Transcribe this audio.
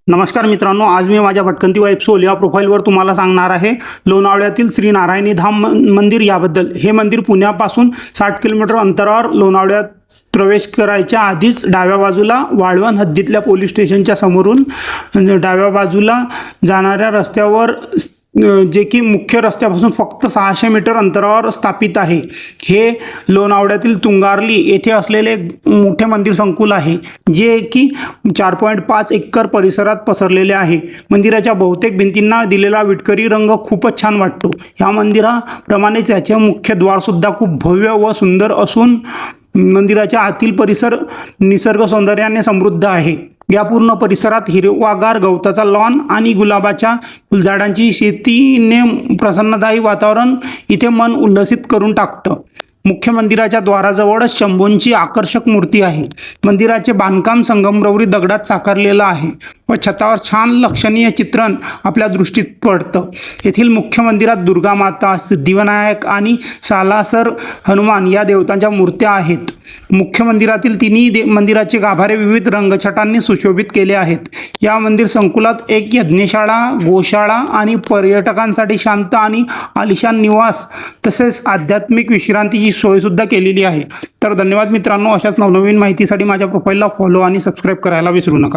नमस्कार मित्रांनो, आज मी माझ्या भटकंती वाईफ सोल या प्रोफाईलवर तुम्हाला सांगणार आहे लोणावळ्यातील श्री नारायणी धाम मंदिर याबद्दल। हे मंदिर पुण्यापासून 60 किलोमीटर अंतरावर लोणावळ्यात प्रवेश करायच्या आधीच डाव्या बाजूला वाळवण हद्दीतल्या पोलीस स्टेशनच्या समोरून डाव्या बाजूला जाणाऱ्या रस्त्यावर जे की मुख्य रस्त्यापासून फक्त 600 मीटर अंतरावर स्थापित आहे। हे लोणावळ्यातील तुंगारली येथे असलेले मोठे मंदिर संकुल आहे, जे की 4.5 एकर परिसरात पसरलेले आहे। मंदिराच्या बहुतेक भिंतींना दिलेला विटकरी रंग खूपच छान वाटतो। या मंदिराप्रमाणेच याचे मुख्य द्वार सुद्धा खूप भव्य व सुंदर असून मंदिराच्या आतील परिसर निसर्ग सौंदर्याने समृद्ध आहे। या पूर्ण परिसरात हिरवागार गवताचा लॉन आणि गुलाबाच्या फुलझाडांची शेतीने प्रसन्नदायी वातावरण इथे मन उल्हसित करून टाकतं। मुख्य मंदिराच्या द्वाराजवळच शंभूंची आकर्षक मूर्ती आहे। मंदिराचे बांधकाम संगमरवरी दगडात साकारलेलं आहे व छतावर छान लक्षणीय चित्रण आपल्या दृष्टीत पडतं। येथील मुख्य मंदिरात दुर्गा माता, सिद्धिविनायक आणि सालासर हनुमान या देवतांच्या मूर्त्या आहेत। मुख्य मंदिरातील तिन्ही मंदिराचे गाभारे विविध रंगछटांनी सुशोभित केले आहेत। या मंदिर संकुलात एक यज्ञशाळा, गोशाळा आणि पर्यटकांसाठी शांत आणि आलिशान निवास तसेच आध्यात्मिक विश्रांतीची सोय सुद्धा केलेली आहे। तर धन्यवाद मित्रांनो, अशाच नवनवीन माहितीसाठी माझ्या प्रोफाईलला फॉलो आणि सबस्क्राईब करायला विसरू नका।